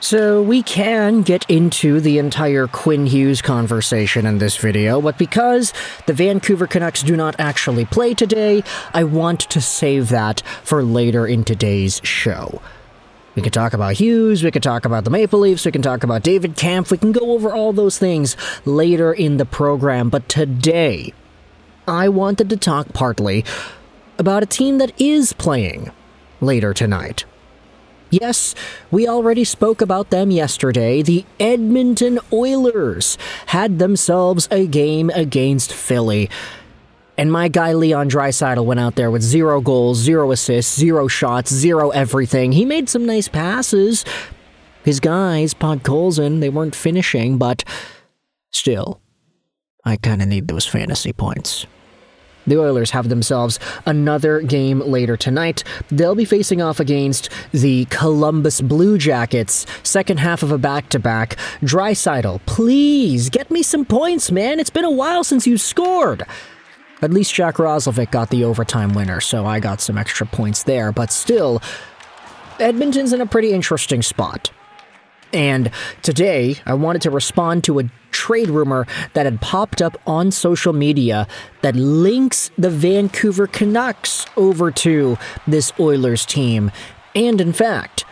So we can get into the entire Quinn Hughes conversation in this video, but because the Vancouver Canucks do not actually play today, I want to save that for later in today's show. We can talk about Hughes, we can talk about the Maple Leafs, we can talk about David Kampf, we can go over all those things later in the program, but today, I wanted to talk partly about a team that is playing later tonight. Yes, we already spoke about them yesterday. The Edmonton Oilers had themselves a game against Philly. And my guy Leon Draisaitl went out there with 0 goals, 0 assists, 0 shots, 0 everything. He made some nice passes. His guys, Podkolzin, they weren't finishing, but still, I kind of need those fantasy points. The Oilers have themselves another game later tonight. They'll be facing off against the Columbus Blue Jackets, second half of a back-to-back. Draisaitl, please, get me some points, man. It's been a while since you scored. At least Jack Roslovic got the overtime winner, so I got some extra points there. But still, Edmonton's in a pretty interesting spot. And today, I wanted to respond to a trade rumor that had popped up on social media that links the Vancouver Canucks over to this Oilers team. And in fact,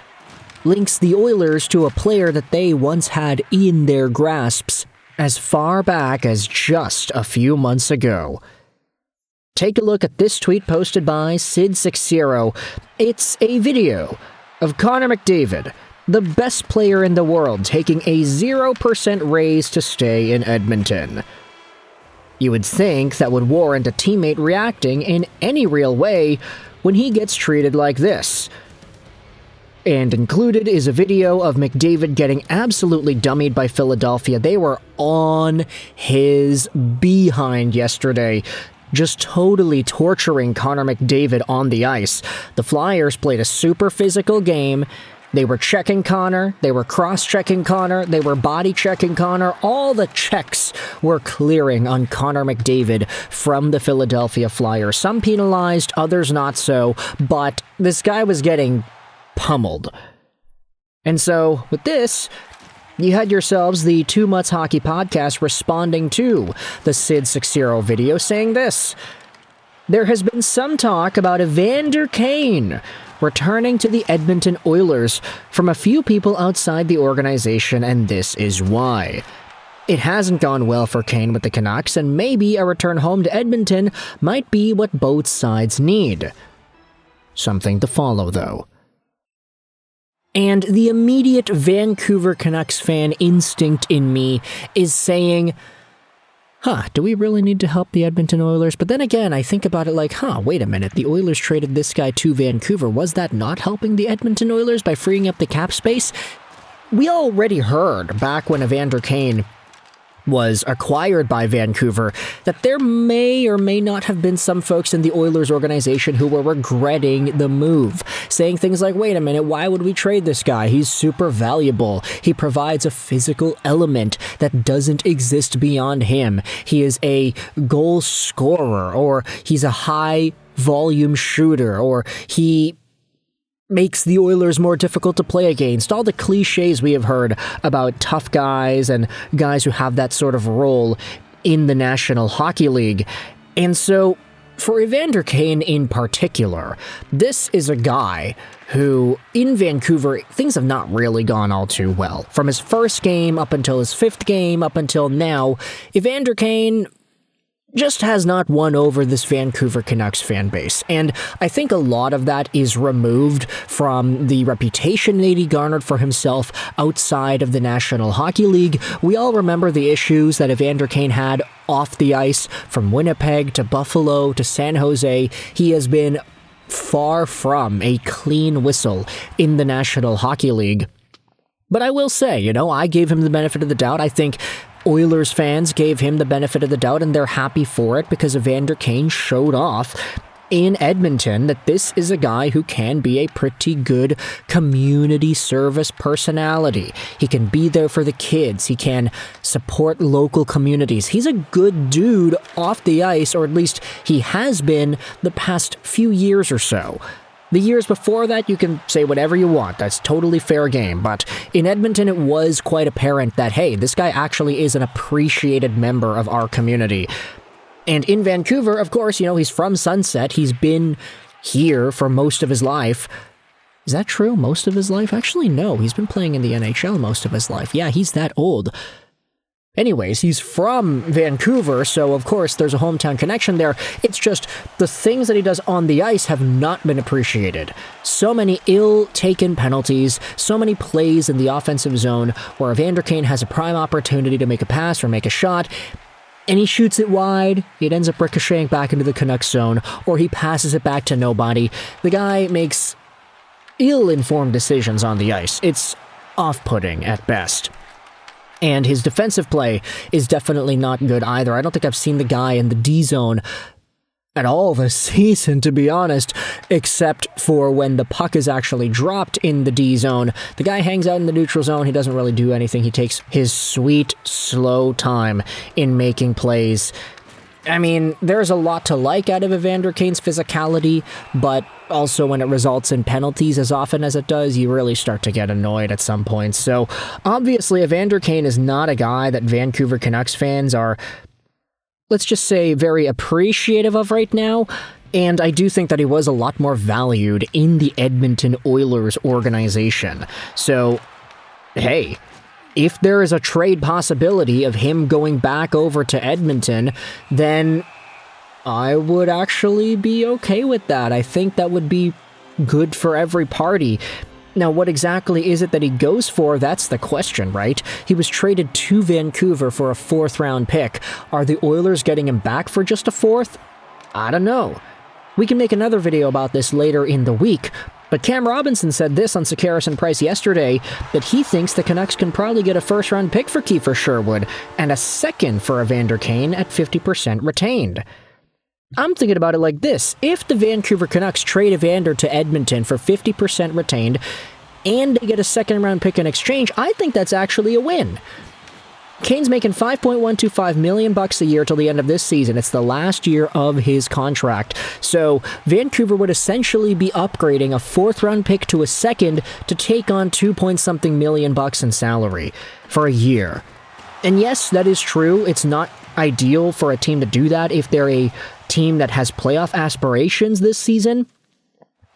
links the Oilers to a player that they once had in their grasps as far back as just a few months ago. Take a look at this tweet posted by Sid60. It's a video of Connor McDavid, the best player in the world, taking a 0% raise to stay in Edmonton. You would think that would warrant a teammate reacting in any real way when he gets treated like this. And included is a video of McDavid getting absolutely dummied by Philadelphia. They were on his behind yesterday, just totally torturing Connor McDavid on the ice. The Flyers played a super physical game. They were checking Connor, they were cross-checking Connor, they were body-checking Connor. All the checks were clearing on Connor McDavid from the Philadelphia Flyers. Some penalized, others not so, but this guy was getting pummeled. And so, with this, you had yourselves the Too Much Hockey podcast responding to the Sid60 video saying this: there has been some talk about Evander Kane returning to the Edmonton Oilers from a few people outside the organization, and this is why. It hasn't gone well for Kane with the Canucks, and maybe a return home to Edmonton might be what both sides need. Something to follow, though. And the immediate Vancouver Canucks fan instinct in me is saying, do we really need to help the Edmonton Oilers? But then again, I think about it like, wait a minute, the Oilers traded this guy to Vancouver. Was that not helping the Edmonton Oilers by freeing up the cap space? We already heard back when Evander Kane was acquired by Vancouver that there may or may not have been some folks in the Oilers organization who were regretting the move, saying things like, wait a minute, why would we trade this guy? He's super valuable. He provides a physical element that doesn't exist beyond him. He is a goal scorer, or he's a high volume shooter, or he makes the Oilers more difficult to play against. All the cliches we have heard about tough guys and guys who have that sort of role in the National Hockey League. And so, for Evander Kane in particular, this is a guy who, in Vancouver, things have not really gone all too well. From his first game up until his 5th game up until now, Evander Kane just has not won over this Vancouver Canucks fan base. And I think a lot of that is removed from the reputation that he garnered for himself outside of the National Hockey League. We all remember the issues that Evander Kane had off the ice, from Winnipeg to Buffalo to San Jose. He has been far from a clean whistle in the National Hockey League. But I will say, I gave him the benefit of the doubt. I think Oilers fans gave him the benefit of the doubt, and they're happy for it because Evander Kane showed off in Edmonton that this is a guy who can be a pretty good community service personality. He can be there for the kids. He can support local communities. He's a good dude off the ice, or at least he has been the past few years or so. The years before that, you can say whatever you want. That's totally fair game. But in Edmonton, it was quite apparent that, hey, this guy actually is an appreciated member of our community. And in Vancouver, of course, he's from Sunset. He's been here for most of his life. Is that true? Most of his life? Actually, no. He's been playing in the NHL most of his life. Yeah, he's that old. Anyways, he's from Vancouver, so of course there's a hometown connection there. It's just the things that he does on the ice have not been appreciated. So many ill-taken penalties, so many plays in the offensive zone where Evander Kane has a prime opportunity to make a pass or make a shot, and he shoots it wide, it ends up ricocheting back into the Canucks zone, or he passes it back to nobody. The guy makes ill-informed decisions on the ice. It's off-putting at best. And his defensive play is definitely not good either. I don't think I've seen the guy in the D-zone at all this season, to be honest, except for when the puck is actually dropped in the D-zone. The guy hangs out in the neutral zone. He doesn't really do anything. He takes his sweet, slow time in making plays. I mean, there's a lot to like out of Evander Kane's physicality, but also when it results in penalties as often as it does, you really start to get annoyed at some point. So, obviously, Evander Kane is not a guy that Vancouver Canucks fans are, let's just say, very appreciative of right now. And I do think that he was a lot more valued in the Edmonton Oilers organization. So, hey, if there is a trade possibility of him going back over to Edmonton, then I would actually be okay with that. I think that would be good for every party. Now, what exactly is it that he goes for? That's the question, right? He was traded to Vancouver for a 4th-round pick. Are the Oilers getting him back for just a 4th? I don't know. We can make another video about this later in the week, but Cam Robinson said this on Schaefer and Price yesterday, that he thinks the Canucks can probably get a 1st-round pick for Kiefer Sherwood and a 2nd for Evander Kane at 50% retained. I'm thinking about it like this. If the Vancouver Canucks trade Evander to Edmonton for 50% retained and they get a 2nd-round pick in exchange, I think that's actually a win. Kane's making $5.125 million a year till the end of this season. It's the last year of his contract. So Vancouver would essentially be upgrading a 4th-round pick to a 2nd to take on $2-something million in salary for a year. And yes, that is true. It's not ideal for a team to do that if they're a team that has playoff aspirations this season.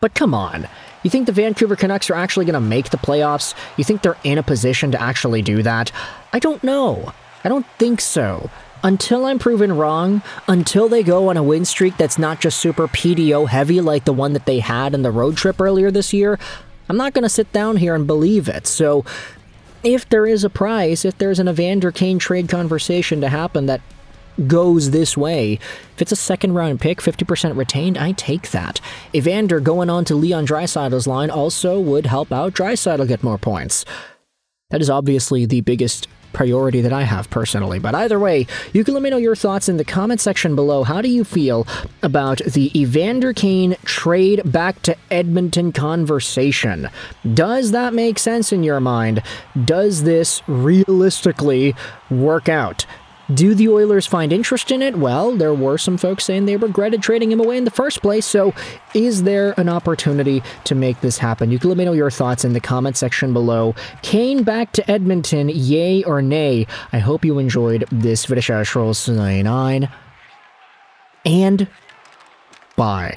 But come on. You think the Vancouver Canucks are actually going to make the playoffs? You think they're in a position to actually do that? I don't know. I don't think so. Until I'm proven wrong, until they go on a win streak that's not just super PDO heavy like the one that they had in the road trip earlier this year, I'm not going to sit down here and believe it. So if there is a prize, if there's an Evander Kane trade conversation to happen that goes this way, if it's a 2nd-round pick, 50% retained, I take that. Evander going on to Leon Draisaitl's line also would help out Draisaitl get more points. That is obviously the biggest priority that I have personally. But either way, you can let me know your thoughts in the comment section below. How do you feel about the Evander Kane trade back to Edmonton conversation? Does that make sense in your mind? Does this realistically work out? Do the Oilers find interest in it? Well, there were some folks saying they regretted trading him away in the first place, so is there an opportunity to make this happen? You can let me know your thoughts in the comment section below. Kane back to Edmonton, yay or nay? I hope you enjoyed this video. And bye.